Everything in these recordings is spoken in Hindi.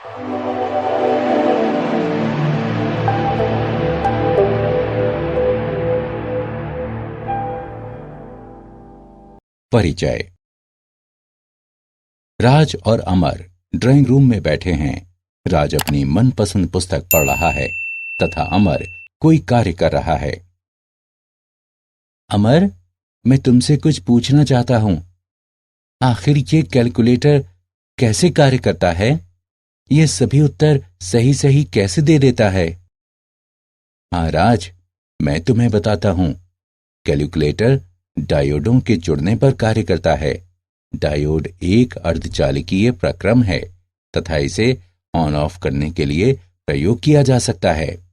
परिचय। राज और अमर ड्राइंग रूम में बैठे हैं। राज अपनी मनपसंद पुस्तक पढ़ रहा है तथा अमर कोई कार्य कर रहा है। अमर, मैं तुमसे कुछ पूछना चाहता हूं। आखिर ये कैलकुलेटर कैसे कार्य करता है? ये सभी उत्तर सही सही कैसे दे देता है? हाँ राज, मैं तुम्हें बताता हूं। कैलकुलेटर डायोडों के जुड़ने पर कार्य करता है। डायोड एक अर्धचालकीय प्रक्रम है तथा इसे ऑन ऑफ करने के लिए प्रयोग किया जा सकता है।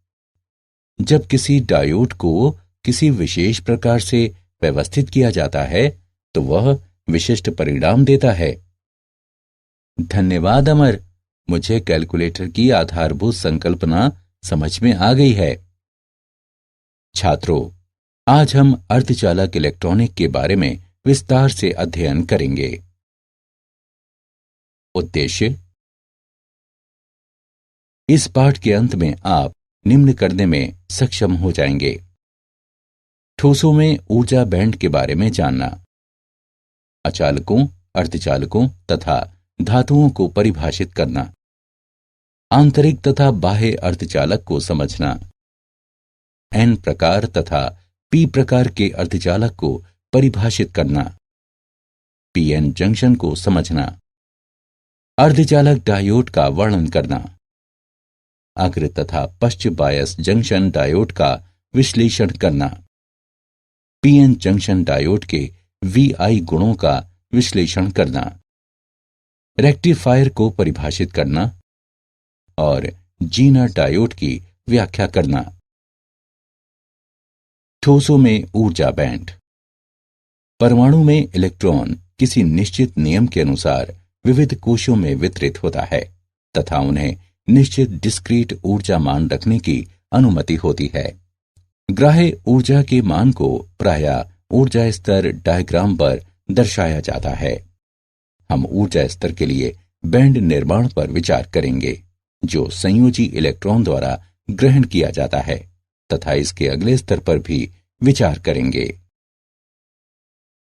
जब किसी डायोड को किसी विशेष प्रकार से व्यवस्थित किया जाता है तो वह विशिष्ट परिणाम देता है। धन्यवाद अमर, मुझे कैलकुलेटर की आधारभूत संकल्पना समझ में आ गई है। छात्रों, आज हम अर्धचालक इलेक्ट्रॉनिक के बारे में विस्तार से अध्ययन करेंगे। उद्देश्य। इस पाठ के अंत में आप निम्न करने में सक्षम हो जाएंगे। ठोसों में ऊर्जा बैंड के बारे में जानना, अचालकों, अर्धचालकों तथा धातुओं को परिभाषित करना, आंतरिक तथा बाह्य अर्धचालक को समझना, एन प्रकार तथा पी प्रकार के अर्धचालक को परिभाषित करना, पीएन जंक्शन को समझना, अर्धचालक डायोड का वर्णन करना, अग्र तथा पश्च बायस जंक्शन डायोड का विश्लेषण करना, पीएन जंक्शन डायोड के VI गुणों का विश्लेषण करना, रेक्टिफायर को परिभाषित करना और जीनर डायोड की व्याख्या करना। ठोसों में ऊर्जा बैंड। परमाणु में इलेक्ट्रॉन किसी निश्चित नियम के अनुसार विविध कोशों में वितरित होता है तथा उन्हें निश्चित डिस्क्रीट ऊर्जा मान रखने की अनुमति होती है। ग्राह्य ऊर्जा के मान को प्रायः ऊर्जा स्तर डायग्राम पर दर्शाया जाता है। हम ऊर्जा स्तर के लिए बैंड निर्माण पर विचार करेंगे जो संयोजी इलेक्ट्रॉन द्वारा ग्रहण किया जाता है तथा इसके अगले स्तर पर भी विचार करेंगे।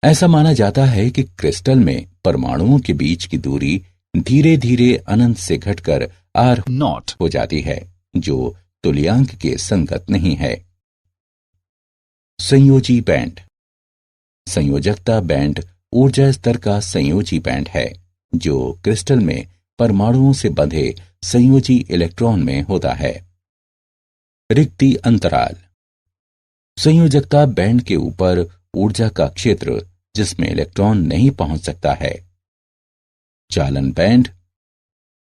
ऐसा माना जाता है कि क्रिस्टल में परमाणुओं के बीच की दूरी धीरे धीरे अनंत से घटकर R0 हो जाती है जो तुल्यांक के संगत नहीं है। संयोजी बैंड। संयोजकता बैंड ऊर्जा स्तर का संयोजी बैंड है जो क्रिस्टल में परमाणुओं से बंधे संयोजी इलेक्ट्रॉन में होता है। रिक्ति अंतराल। संयोजकता बैंड के ऊपर ऊर्जा का क्षेत्र जिसमें इलेक्ट्रॉन नहीं पहुंच सकता है। चालन बैंड।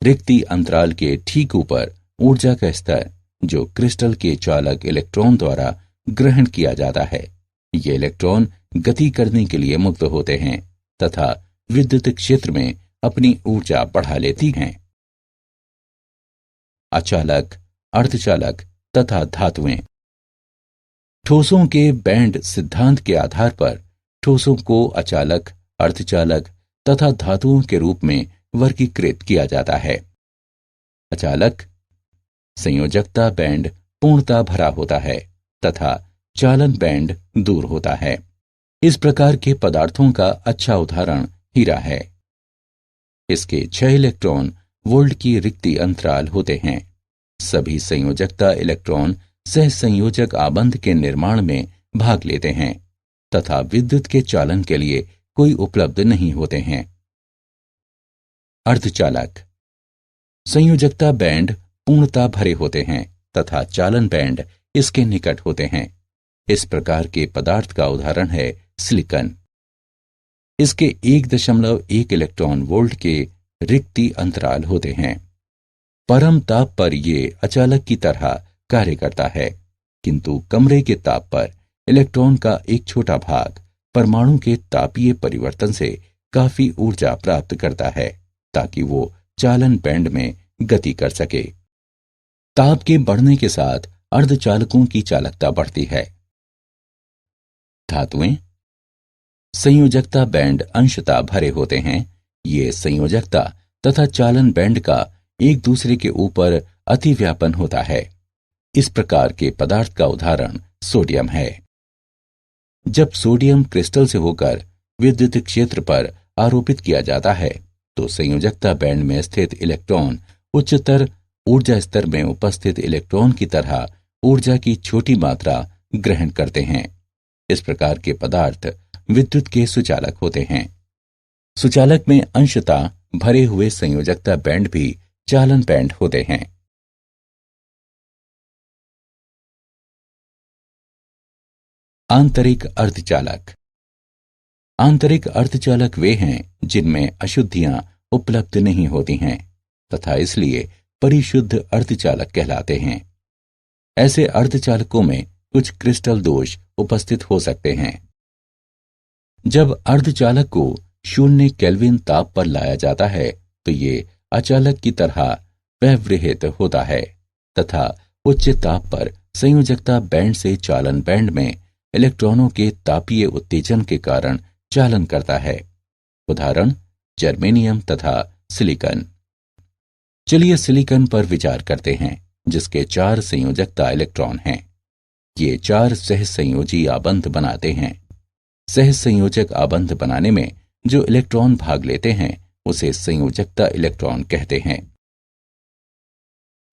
रिक्ति अंतराल के ठीक ऊपर ऊर्जा का स्तर जो क्रिस्टल के चालक इलेक्ट्रॉन द्वारा ग्रहण किया जाता है। ये इलेक्ट्रॉन गति करने के लिए मुक्त होते हैं तथा विद्युत क्षेत्र में अपनी ऊर्जा बढ़ा लेती हैं। अचालक, अर्धचालक तथा धातुएं। ठोसों के बैंड सिद्धांत के आधार पर ठोसों को अचालक, अर्धचालक तथा धातुओं के रूप में वर्गीकृत किया जाता है। अचालक। संयोजकता बैंड पूर्णतः भरा होता है तथा चालन बैंड दूर होता है। इस प्रकार के पदार्थों का अच्छा उदाहरण हीरा है। इसके 6 इलेक्ट्रॉन वोल्ट की रिक्ति अंतराल होते हैं। सभी संयोजकता इलेक्ट्रॉन सहसंयोजक आबंध के निर्माण में भाग लेते हैं तथा विद्युत के चालन के लिए कोई उपलब्ध नहीं होते हैं। अर्धचालक। संयोजकता बैंड पूर्णतः भरे होते हैं तथा चालन बैंड इसके निकट होते हैं। इस प्रकार के पदार्थ का उदाहरण है सिलिकॉन। इसके 1.1 इलेक्ट्रॉन वोल्ट के रिक्ति अंतराल होते हैं। परम ताप पर यह अचालक की तरह कार्य करता है किंतु कमरे के ताप पर इलेक्ट्रॉन का एक छोटा भाग परमाणु के तापीय परिवर्तन से काफी ऊर्जा प्राप्त करता है ताकि वो चालन बैंड में गति कर सके। ताप के बढ़ने के साथ अर्धचालकों की चालकता बढ़ती है। धातुएं। संयोजकता बैंड अंशतः भरे होते हैं। ये संयोजकता तथा चालन बैंड का एक दूसरे के ऊपर अतिव्यापन होता है। इस प्रकार के पदार्थ का उदाहरण सोडियम है। जब सोडियम क्रिस्टल से होकर विद्युत क्षेत्र पर आरोपित किया जाता है तो संयोजकता बैंड में स्थित इलेक्ट्रॉन उच्चतर ऊर्जा स्तर में उपस्थित इलेक्ट्रॉन की तरह ऊर्जा की छोटी मात्रा ग्रहण करते हैं। इस प्रकार के पदार्थ विद्युत के सुचालक होते हैं। सुचालक में अंशतः भरे हुए संयोजकता बैंड भी चालन बैंड होते हैं। आंतरिक अर्धचालक। आंतरिक अर्धचालक वे हैं जिनमें अशुद्धियां उपलब्ध नहीं होती हैं तथा इसलिए परिशुद्ध अर्धचालक कहलाते हैं। ऐसे अर्धचालकों में कुछ क्रिस्टल दोष उपस्थित हो सकते हैं। जब अर्धचालक को 0 केल्विन ताप पर लाया जाता है तो ये अचालक की तरह व्यवहित होता है तथा उच्च ताप पर संयोजकता बैंड से चालन बैंड में इलेक्ट्रॉनों के तापीय उत्तेजन के कारण चालन करता है। उदाहरण जर्मेनियम तथा सिलिकॉन। चलिए सिलिकॉन पर विचार करते हैं जिसके 4 संयोजकता इलेक्ट्रॉन हैं। ये 4 सहसंयोजी आबंध बनाते हैं। सहसंयोजक आबंध बनाने में जो इलेक्ट्रॉन भाग लेते हैं उसे संयोजकता इलेक्ट्रॉन कहते हैं।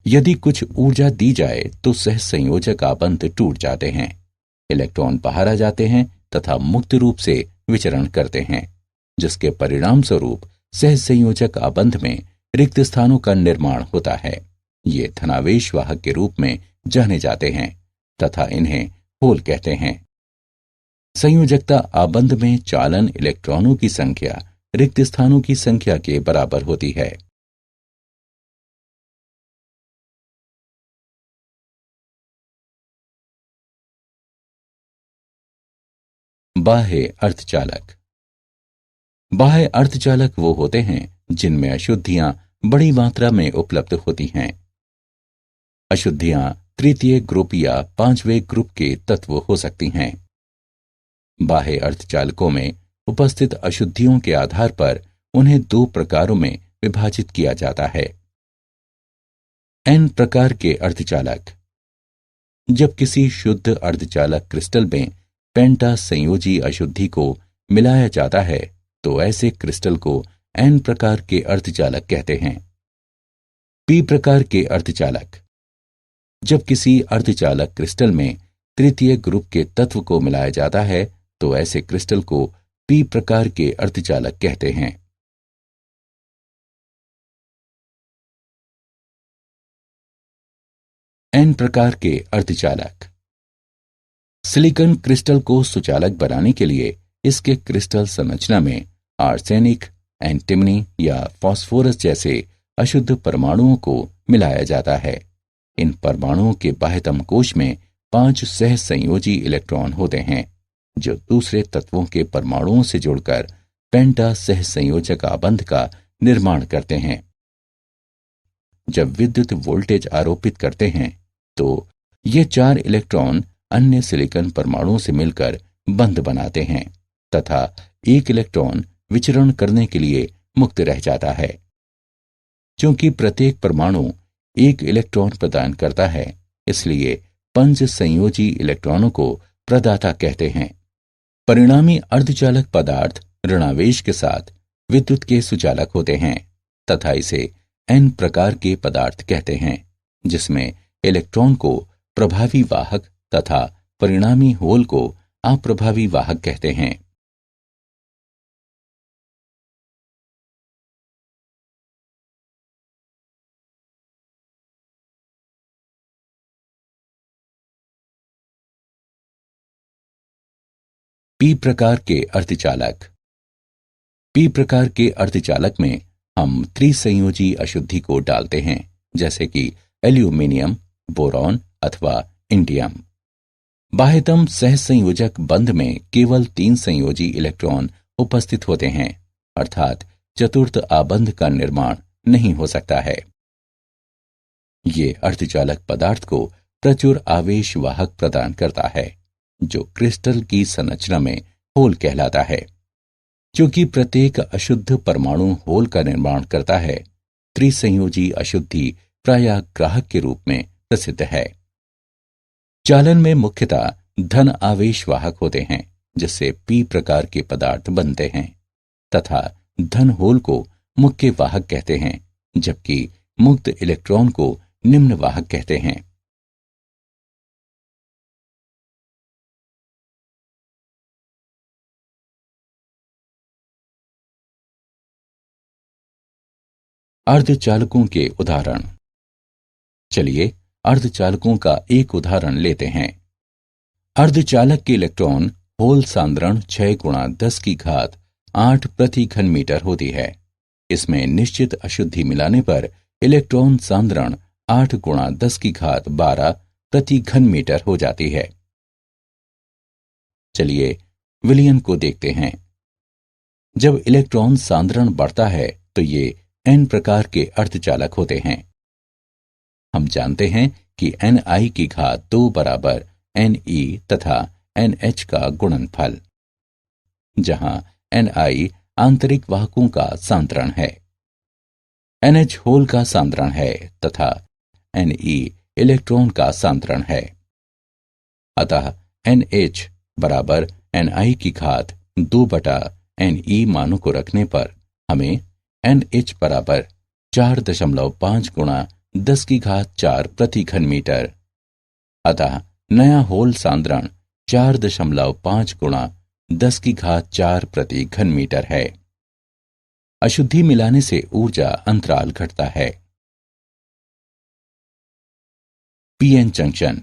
यदि कुछ ऊर्जा दी जाए तो सहसंयोजक आबंध टूट जाते हैं, इलेक्ट्रॉन बाहर आ जाते हैं तथा मुक्त रूप से विचरण करते हैं, जिसके परिणाम स्वरूप सहसंयोजक आबंध में रिक्त स्थानों का निर्माण होता है। ये धनावेश वाहक के रूप में जाने जाते हैं तथा इन्हें होल कहते हैं। संयोजकता आबंध में चालन इलेक्ट्रॉनों की संख्या रिक्त स्थानों की संख्या के बराबर होती है। बाह्य अर्धचालक। बाह्य अर्धचालक वो होते हैं जिनमें अशुद्धियां बड़ी मात्रा में उपलब्ध होती हैं। अशुद्धियां तृतीय ग्रुप या 5वें ग्रुप के तत्व हो सकती हैं। बाह्य अर्धचालकों में उपस्थित अशुद्धियों के आधार पर उन्हें 2 प्रकारों में विभाजित किया जाता है। एन प्रकार के अर्धचालक। जब किसी शुद्ध अर्धचालक क्रिस्टल में पेंटा संयोजी अशुद्धि को मिलाया जाता है तो ऐसे क्रिस्टल को एन प्रकार के अर्धचालक कहते हैं। पी प्रकार के अर्धचालक। जब किसी अर्धचालक क्रिस्टल में तृतीय ग्रुप के तत्व को मिलाया जाता है तो ऐसे क्रिस्टल को पी प्रकार के अर्धचालक कहते हैं। एन प्रकार के अर्धचालक। सिलिकॉन क्रिस्टल को सुचालक बनाने के लिए इसके क्रिस्टल संरचना में आर्सेनिक, एंटिमनी या फास्फोरस जैसे अशुद्ध परमाणुओं को मिलाया जाता है। इन परमाणुओं के बाह्यतम कोश में 5 सहसंयोजी इलेक्ट्रॉन होते हैं जो दूसरे तत्वों के परमाणुओं से जुड़कर पेंटा सहसंयोजक आबंध का निर्माण करते हैं। जब विद्युत वोल्टेज आरोपित करते हैं तो ये 4 इलेक्ट्रॉन अन्य सिलिकॉन परमाणुओं से मिलकर बंध बनाते हैं तथा एक इलेक्ट्रॉन विचरण करने के लिए मुक्त रह जाता है। क्योंकि प्रत्येक परमाणु एक इलेक्ट्रॉन प्रदान करता है इसलिए 5 संयोजी इलेक्ट्रॉनों को प्रदाता कहते हैं। परिणामी अर्धचालक पदार्थ ऋणावेश के साथ विद्युत के सुचालक होते हैं तथा इसे एन प्रकार के पदार्थ कहते हैं जिसमें इलेक्ट्रॉन को प्रभावी वाहक तथा परिणामी होल को अप्रभावी वाहक कहते हैं। पी प्रकार के अर्धचालक। पी प्रकार के अर्धचालक में हम त्रिसंयोजी अशुद्धि को डालते हैं जैसे कि एल्यूमिनियम, बोरॉन अथवा इंडियम। बाह्यतम सहसंयोजक बंध में केवल 3 संयोजी इलेक्ट्रॉन उपस्थित होते हैं अर्थात चतुर्थ आबंध का निर्माण नहीं हो सकता है। ये अर्धचालक पदार्थ को प्रचुर आवेश वाहक प्रदान करता है जो क्रिस्टल की संरचना में होल कहलाता है। क्योंकि प्रत्येक अशुद्ध परमाणु होल का निर्माण करता है त्रिसंयोजी अशुद्धि प्रायः ग्राहक के रूप में प्रसिद्ध है। चालन में मुख्यतः धन आवेश वाहक होते हैं, जिससे पी प्रकार के पदार्थ बनते हैं, तथा धन होल को मुख्य वाहक कहते हैं, जबकि मुक्त इलेक्ट्रॉन को निम्न वाहक कहते हैं। अर्धचालकों के उदाहरण। चलिए अर्धचालकों का एक उदाहरण लेते हैं। अर्धचालक के इलेक्ट्रॉन होल सांद्रण 6 गुणा 10 की घात 8 प्रति घन मीटर होती है। इसमें निश्चित अशुद्धि मिलाने पर इलेक्ट्रॉन सांद्रण 8 गुणा 10 की घात 12 प्रति घन मीटर हो जाती है। चलिए विलयन को देखते हैं। जब इलेक्ट्रॉन सांद्रण बढ़ता है तो ये n प्रकार के अर्धचालक होते हैं। हम जानते हैं कि Ni की घात 2 बराबर Ne तथा NH का गुणनफल, जहां Ni आंतरिक वाहकों का सांद्रण है, NH होल का सांद्रण है तथा Ne इलेक्ट्रॉन का सांद्रण है। अतः NH बराबर Ni की घात 2 बटा Ne मानों को रखने पर हमें NH बराबर 4.5 गुणा 10 की घात 4 प्रति घन मीटर, अतः नया होल सांद्रण 4.5 गुणा 10 की घात 4 प्रति घन मीटर है। अशुद्धि मिलाने से ऊर्जा अंतराल घटता है। PN junction.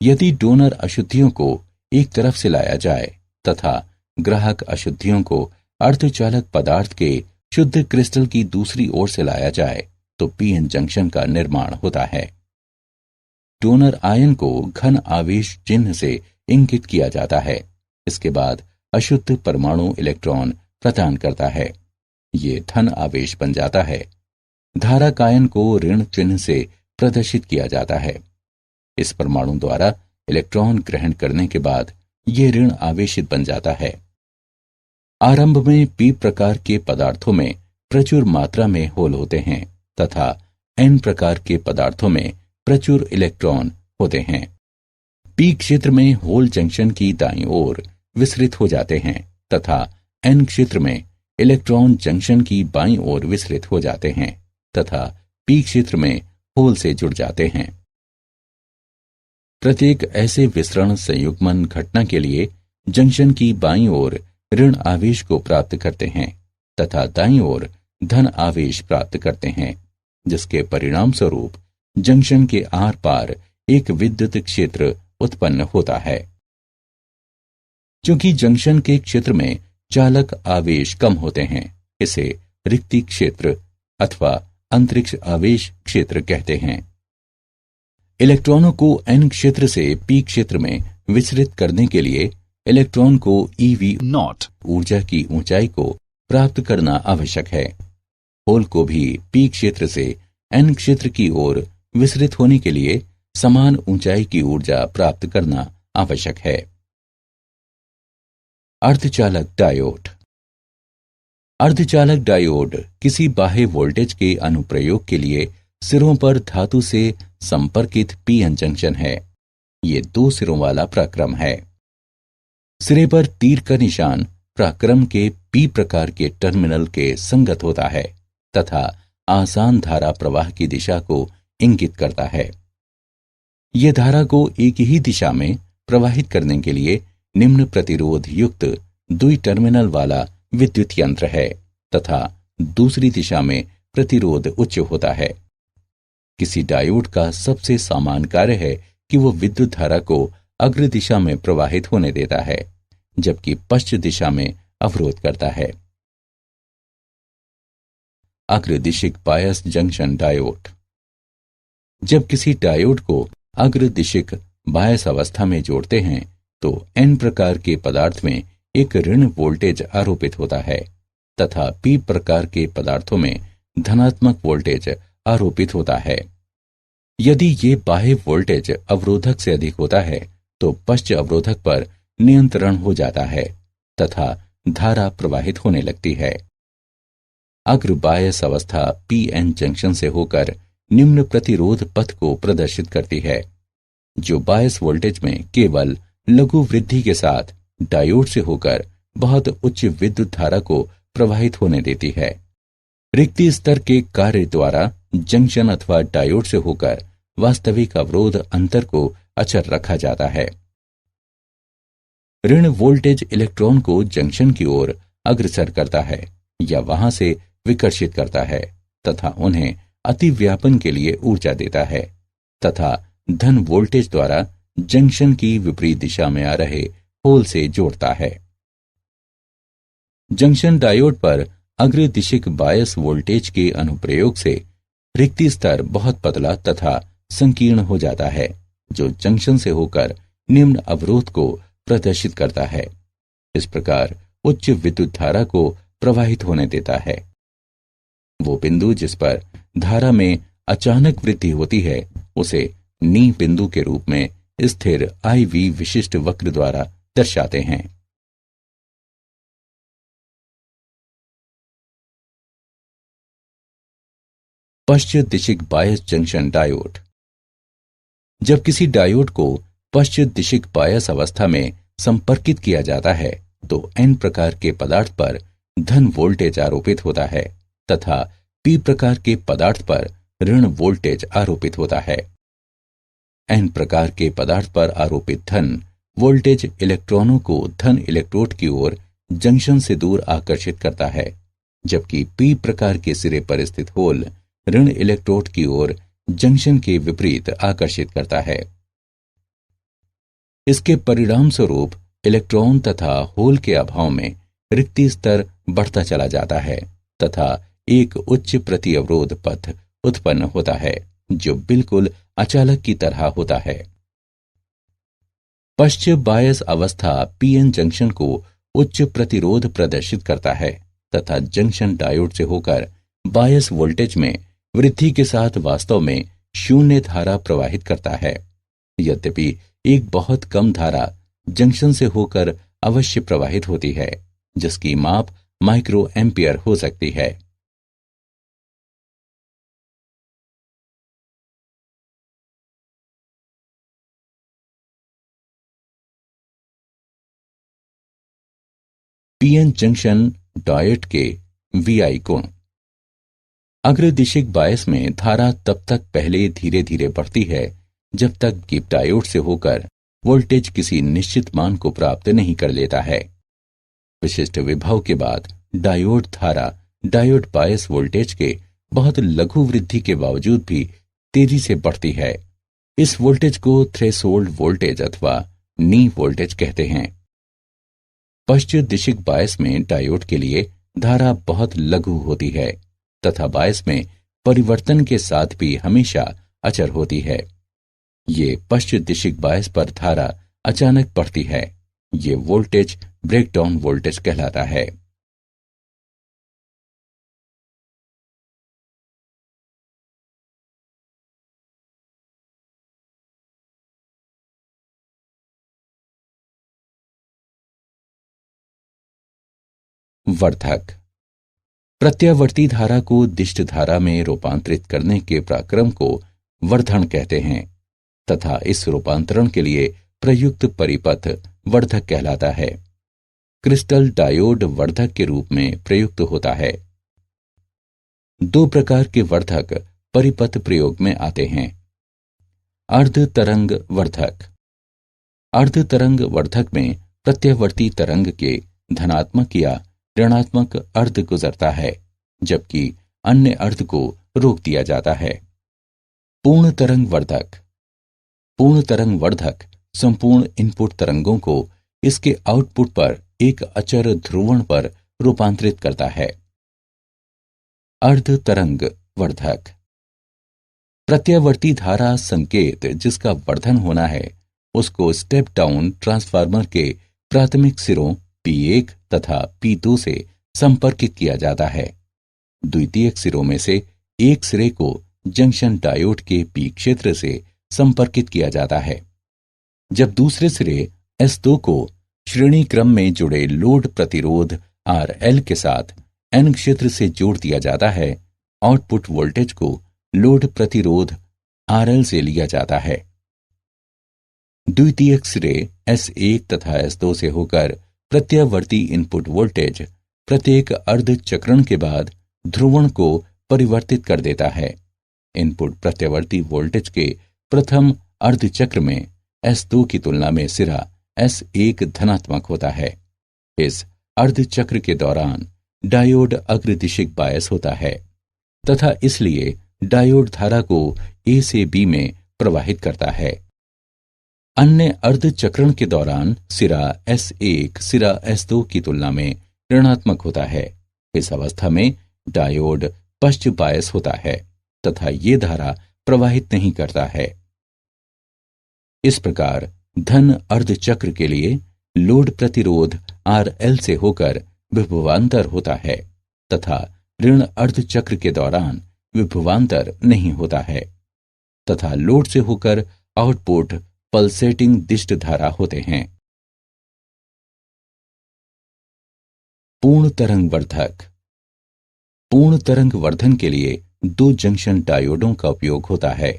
यदि डोनर अशुद्धियों को एक तरफ से लाया जाए तथा ग्राहक अशुद्धियों को अर्धचालक पदार्थ के शुद्ध क्रिस्टल की दूसरी ओर से लाया जाए तो पीएन जंक्शन का निर्माण होता है। डोनर आयन को घन आवेश चिन्ह से इंगित किया जाता है। इसके बाद अशुद्ध परमाणु इलेक्ट्रॉन प्रदान करता है। ये धन आवेश बन जाता है। धारक आयन को ऋण चिन्ह से प्रदर्शित किया जाता है। इस परमाणु द्वारा इलेक्ट्रॉन ग्रहण करने के बाद ये ऋण आवेशित बन जाता है। आरंभ में पी प्रकार के पदार्थों में प्रचुर मात्रा में होल होते हैं तथा एन प्रकार के पदार्थों में प्रचुर इलेक्ट्रॉन होते हैं। पी क्षेत्र में होल जंक्शन की दाईं ओर विसरित हो जाते हैं तथा एन क्षेत्र में इलेक्ट्रॉन जंक्शन की बाईं ओर विसरित हो जाते हैं तथा पी क्षेत्र में होल से जुड़ जाते हैं। प्रत्येक ऐसे विसरण संयुग्मन घटना के लिए जंक्शन की बाईं ओर ऋण आवेश को प्राप्त करते हैं तथा दाईं ओर धन आवेश प्राप्त करते हैं, जिसके परिणाम स्वरूप जंक्शन के आर पार एक विद्युत क्षेत्र उत्पन्न होता है। क्योंकि जंक्शन के क्षेत्र में चालक आवेश कम होते हैं, इसे रिक्ति क्षेत्र अथवा अंतरिक्ष आवेश क्षेत्र कहते हैं। इलेक्ट्रॉनों को एन क्षेत्र से पी क्षेत्र में विचलित करने के लिए इलेक्ट्रॉन को eV0 ऊर्जा की ऊंचाई को प्राप्त करना आवश्यक है। होल को भी पी क्षेत्र से एन क्षेत्र की ओर विसरित होने के लिए समान ऊंचाई की ऊर्जा प्राप्त करना आवश्यक है। अर्धचालक डायोड। अर्धचालक डायोड किसी बाह्य वोल्टेज के अनुप्रयोग के लिए सिरों पर धातु से संपर्कित पीएन जंक्शन है। ये 2 सिरों वाला प्रक्रम है। सिरे पर तीर का निशान प्रक्रम के पी प्रकार के टर्मिनल के संगत होता है तथा आसान धारा प्रवाह की दिशा को इंगित करता है। यह धारा को एक ही दिशा में प्रवाहित करने के लिए निम्न प्रतिरोध युक्त द्वि टर्मिनल वाला विद्युत यंत्र है तथा दूसरी दिशा में प्रतिरोध उच्च होता है। किसी डायोड का सबसे सामान्य कार्य है कि वो विद्युत धारा को अग्र दिशा में प्रवाहित होने देता है, जबकि पश्चिम दिशा में अवरोध करता है। अग्रदिशिक बायस जंक्शन डायोड। जब किसी डायोड को अग्रदिशिक बायस अवस्था में जोड़ते हैं तो एन प्रकार के पदार्थ में एक ऋण वोल्टेज आरोपित होता है तथा पी प्रकार के पदार्थों में धनात्मक वोल्टेज आरोपित होता है। यदि ये बाह्य वोल्टेज अवरोधक से अधिक होता है तो पश्च अवरोधक पर नियंत्रण हो जाता है तथा धारा प्रवाहित होने लगती है। अग्र बायस अवस्था पीएन जंक्शन से होकर निम्न प्रतिरोध पथ को प्रदर्शित करती है, जो बायस वोल्टेज में केवल लघु वृद्धि के साथ डायोड से होकर बहुत उच्च विद्युत धारा को प्रवाहित होने देती है। रिक्ति स्तर के कार्य द्वारा जंक्शन अथवा डायोड से होकर वास्तविक अवरोध अंतर को अचर रखा जाता है। ऋण वोल्टेज इलेक्ट्रॉन को जंक्शन की ओर अग्रसर करता है या वहां से विकर्षित करता है तथा उन्हें अतिव्यापन के लिए ऊर्जा देता है तथा धन वोल्टेज द्वारा जंक्शन की विपरीत दिशा में आ रहे होल से जोड़ता है। जंक्शन डायोड पर अग्रदिशिक बायस वोल्टेज के अनुप्रयोग से रिक्ति स्तर बहुत पतला तथा संकीर्ण हो जाता है, जो जंक्शन से होकर निम्न अवरोध को प्रदर्शित करता है। इस प्रकार उच्च विद्युत धारा को प्रवाहित होने देता है। वो बिंदु जिस पर धारा में अचानक वृद्धि होती है उसे नी बिंदु के रूप में स्थिर IV विशिष्ट वक्र द्वारा दर्शाते हैं। पश्चिम दिशिक बायस जंक्शन डायोड। जब किसी डायोड को पश्चिम दिशिक बायस अवस्था में संपर्कित किया जाता है तो N प्रकार के पदार्थ पर धन वोल्टेज आरोपित होता है तथा P प्रकार के पदार्थ पर ऋण वोल्टेज आरोपित होता है। N प्रकार के पदार्थ पर आरोपित धन वोल्टेज इलेक्ट्रॉनों को धन इलेक्ट्रोड की ओर जंक्शन से दूर आकर्षित करता है, जबकि P प्रकार के सिरे पर स्थित होल ऋण इलेक्ट्रोड की ओर जंक्शन के विपरीत आकर्षित करता है। इसके परिणाम स्वरूप इलेक्ट्रॉन तथा होल के अभाव में रिक्ति स्तर बढ़ता चला जाता है तथा एक उच्च प्रति अवरोध पथ उत्पन्न होता है, जो बिल्कुल अचालक की तरह होता है। पश्चिम बायस अवस्था पीएन जंक्शन को उच्च प्रतिरोध प्रदर्शित करता है तथा जंक्शन डायोड से होकर बायस वोल्टेज में वृद्धि के साथ वास्तव में शून्य धारा प्रवाहित करता है। यद्यपि एक बहुत कम धारा जंक्शन से होकर अवश्य प्रवाहित होती है, जिसकी माप माइक्रो एम्पियर हो सकती है। पीएन जंक्शन डायोड के VI गुण। अग्रदिशिक बायस में धारा तब तक पहले धीरे धीरे बढ़ती है जब तक कि डायोड से होकर वोल्टेज किसी निश्चित मान को प्राप्त नहीं कर लेता है। विशिष्ट विभव के बाद डायोड धारा डायोड बायस वोल्टेज के बहुत लघु वृद्धि के बावजूद भी तेजी से बढ़ती है। इस वोल्टेज को थ्रेशोल्ड वोल्टेज अथवा नी वोल्टेज कहते हैं। पश्चिम दिशिक बायस में डायोड के लिए धारा बहुत लघु होती है तथा बायस में परिवर्तन के साथ भी हमेशा अचर होती है। ये पश्चिम दिशिक बायस पर धारा अचानक बढ़ती है। ये वोल्टेज ब्रेकडाउन वोल्टेज कहलाता है। वर्धक। प्रत्यावर्ती धारा को दिष्ट धारा में रूपांतरित करने के प्रक्रम को वर्धन कहते हैं तथा इस रूपांतरण के लिए प्रयुक्त परिपथ वर्धक कहलाता है। क्रिस्टल डायोड वर्धक के रूप में प्रयुक्त होता है। दो प्रकार के वर्धक परिपथ प्रयोग में आते हैं। अर्ध तरंग वर्धक। अर्ध तरंग वर्धक में प्रत्यावर्ती तरंग के धनात्मक या ऋणात्मक अर्ध गुजरता है, जबकि अन्य अर्ध को रोक दिया जाता है। पूर्ण तरंग वर्धक। पूर्ण तरंग वर्धक संपूर्ण इनपुट तरंगों को इसके आउटपुट पर एक अचर ध्रुवण पर रूपांतरित करता है। अर्ध तरंग वर्धक। प्रत्यावर्ती धारा संकेत जिसका वर्धन होना है उसको स्टेप डाउन ट्रांसफार्मर के प्राथमिक सिरों P1 तथा P2 से संपर्कित किया जाता है। द्वितीयक सिरों में से एक सिरे को जंक्शन डायोड के P क्षेत्र से संपर्कित किया जाता है, जब दूसरे सिरे S2 को श्रेणी क्रम में जुड़े लोड प्रतिरोध RL के साथ N क्षेत्र से जोड़ दिया जाता है। आउटपुट वोल्टेज को लोड प्रतिरोध RL से लिया जाता है। द्वितीयक सिरे S1 तथा S2 से होकर प्रत्यावर्ती इनपुट वोल्टेज प्रत्येक अर्ध चक्रण के बाद ध्रुवण को परिवर्तित कर देता है। इनपुट प्रत्यावर्ती वोल्टेज के प्रथम अर्ध चक्र में S2 की तुलना में सिरा S1 धनात्मक होता है। इस अर्ध चक्र के दौरान डायोड अग्रदिशिक बायस होता है तथा इसलिए डायोड धारा को A से B में प्रवाहित करता है। अन्य अर्ध चक्रण के दौरान सिरा S1 सिरा S2 की तुलना में ऋणात्मक होता है। इस अवस्था में डायोड पश्च बायस होता है तथा ये धारा प्रवाहित नहीं करता है। इस प्रकार धन अर्ध चक्र के लिए लोड प्रतिरोध RL से होकर विभवांतर होता है तथा ऋण अर्ध चक्र के दौरान विभवांतर नहीं होता है तथा लोड से होकर आउटपुट पल्सेटिंग दिष्ट धारा होते हैं। पूर्ण तरंग वर्धक। पूर्ण तरंग वर्धन के लिए 2 जंक्शन डायोडों का उपयोग होता है।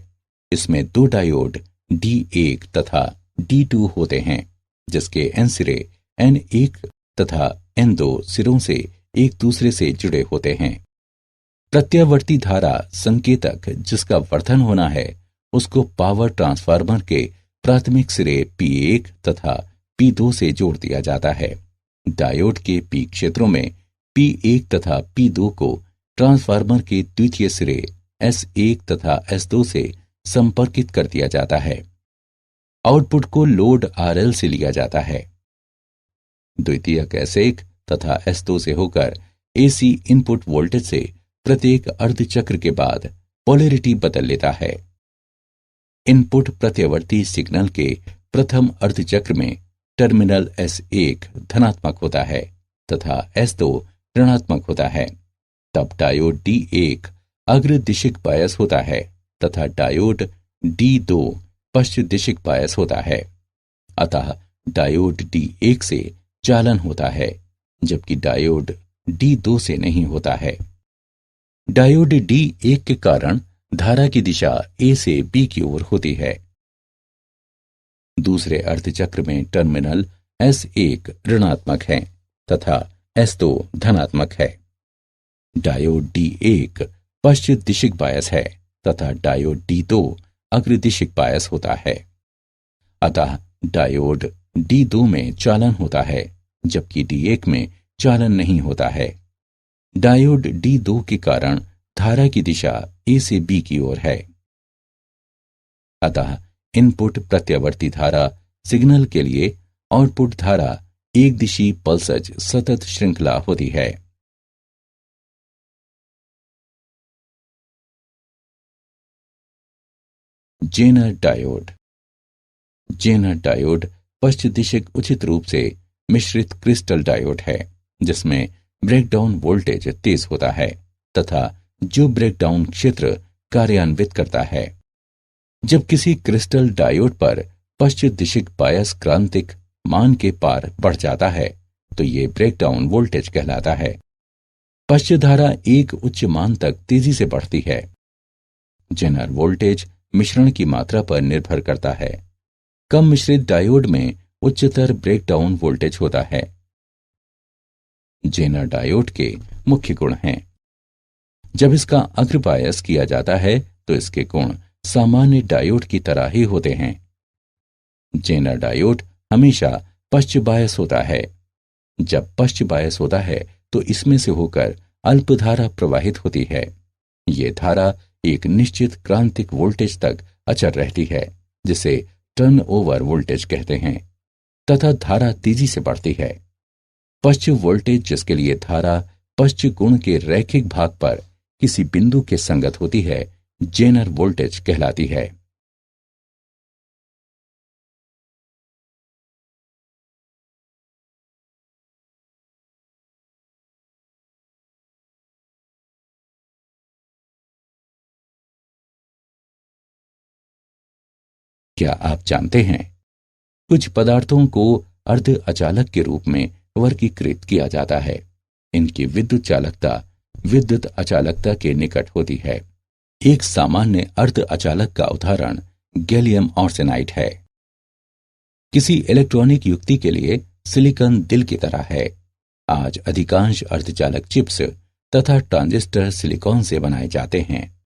इसमें 2 डायोड D1 तथा D2 होते हैं, जिसके N सिरे N1 तथा N2 सिरों से एक दूसरे से जुड़े होते हैं। प्रत्यावर्ती धारा संकेतक जिसका वर्धन होना है उसको पावर ट्रांसफार्मर के प्राथमिक सिरे P1 तथा P2 से जोड़ दिया जाता है। डायोड के P क्षेत्रों में P1 तथा P2 को ट्रांसफार्मर के द्वितीय सिरे S1 तथा S2 से संपर्कित कर दिया जाता है। आउटपुट को लोड RL से लिया जाता है। द्वितीयक S1 तथा S2 से होकर AC इनपुट वोल्टेज से प्रत्येक अर्धचक्र के बाद पोलैरिटी बदल लेता है। इनपुट प्रत्यावर्ती सिग्नल के प्रथम अर्धचक्र में टर्मिनल S1 धनात्मक होता है तथा S2 ऋणात्मक होता है। तब डायोड D1 अग्रदिशिक बायस होता है तथा डायोड D2 पश्चिम दिशिक बायस होता है। अतः डायोड D1 से चालन होता है जबकि डायोड D2 से नहीं होता है। डायोड D1 के कारण धारा की दिशा A से B की ओर होती है। दूसरे अर्धचक्र में टर्मिनल S1 ऋणात्मक है तथा S2 धनात्मक है। डायोड D1 पश्चिम दिशिक बायस है तथा डायोड D2 अग्रदिशिक बायस होता है। अतः डायोड D2 में चालन होता है जबकि D1 में चालन नहीं होता है। डायोड D2 के कारण धारा की दिशा A से B की ओर है। अतः इनपुट प्रत्यावर्ती धारा सिग्नल के लिए आउटपुट धारा एक दिशी पल्सज सतत श्रृंखला होती है। Zener diode. जेनर डायोड पश्च दिशिक उचित रूप से मिश्रित क्रिस्टल डायोड है जिसमें ब्रेकडाउन वोल्टेज तेज होता है तथा जो ब्रेकडाउन क्षेत्र कार्यान्वित करता है। जब किसी क्रिस्टल डायोड पर पश्च दिशिक बायस क्रांतिक मान के पार बढ़ जाता है तो ये ब्रेकडाउन वोल्टेज कहलाता है। पश्च धारा एक उच्च मान तक तेजी से बढ़ती है। जेनर वोल्टेज मिश्रण की मात्रा पर निर्भर करता है। कम मिश्रित डायोड में उच्चतर ब्रेकडाउन वोल्टेज होता है। जेनर डायोड के मुख्य गुण हैं। जब इसका अग्र बायस किया जाता है तो इसके गुण सामान्य डायोड की तरह ही होते हैं। जेनर डायोड हमेशा पश्च बायस होता है। जब पश्च बायस होता है तो इसमें से होकर अल्प धारा प्रवाहित होती है। ये धारा एक निश्चित क्रांतिक वोल्टेज तक अचर रहती है जिसे टर्न ओवर वोल्टेज कहते हैं तथा धारा तेजी से बढ़ती है। पश्च वोल्टेज जिसके लिए धारा पश्च गुण के रैखिक भाग पर किसी बिंदु के संगत होती है जेनर वोल्टेज कहलाती है। क्या आप जानते हैं कुछ पदार्थों को अर्ध अचालक के रूप में वर्गीकृत किया जाता है इनकी विद्युत चालकता विद्युत अचालकता के निकट होती है। एक सामान्य अर्ध अचालक का उदाहरण गैलियम आर्सेनाइड है। किसी इलेक्ट्रॉनिक युक्ति के लिए सिलिकॉन दिल की तरह है। आज अधिकांश अर्धचालक चिप्स तथा ट्रांजिस्टर सिलिकॉन से बनाए जाते हैं।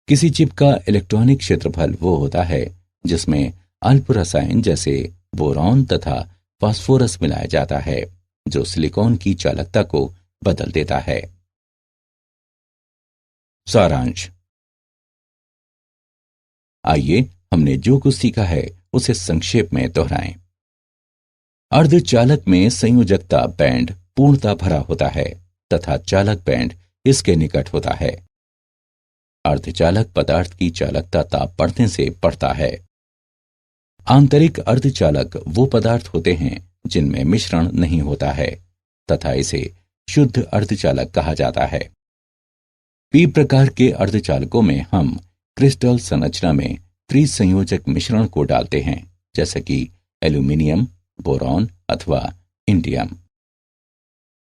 किसी चिप का इलेक्ट्रॉनिक क्षेत्रफल वो होता है जिसमें अल्प रसायन जैसे बोरॉन तथा फास्फोरस मिलाया जाता है, जो सिलिकॉन की चालकता को बदल देता है। सारांश। आइए हमने जो कुछ सीखा है उसे संक्षेप में दोहराएं। अर्धचालक में संयोजकता बैंड पूर्णता भरा होता है तथा चालक बैंड इसके निकट होता है। अर्धचालक पदार्थ की चालकता ताप बढ़ने से बढ़ता है। आंतरिक अर्धचालक वो पदार्थ होते हैं जिनमें मिश्रण नहीं होता है तथा इसे शुद्ध अर्धचालक कहा जाता है। पी प्रकार के अर्धचालकों में हम क्रिस्टल संरचना में त्रिसंयोजक मिश्रण को डालते हैं, जैसे कि एल्यूमिनियम, बोरॉन अथवा इंडियम।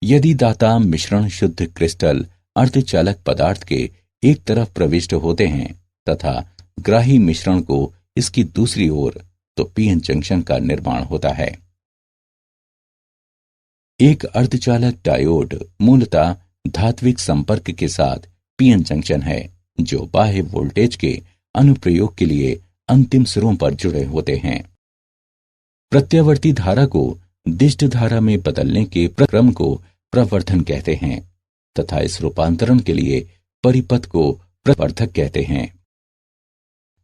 यदि दाता मिश्रण शुद्ध क्रिस्टल अर्धचालक पदार्थ के एक तरफ प्रविष्ट होते हैं तथा ग्राही मिश्रण को इसकी दूसरी ओर, तो पीएन जंक्शन का निर्माण होता है। एक अर्धचालक डायोड मूलतः धात्विक संपर्क के साथ पीएन जंक्शन है, जो बाह्य वोल्टेज के अनुप्रयोग के लिए अंतिम सिरों पर जुड़े होते हैं। प्रत्यावर्ती धारा को दिष्ट धारा में बदलने के प्रक्रम को प्रवर्धन कहते हैं तथा इस रूपांतरण के लिए परिपथ को प्रवर्धक कहते हैं।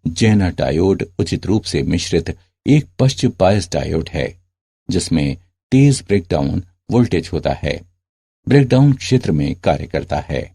जेनर डायोड उचित रूप से मिश्रित एक पश्च बायस डायोड है, जिसमें तेज ब्रेकडाउन वोल्टेज होता है। ब्रेकडाउन क्षेत्र में कार्य करता है।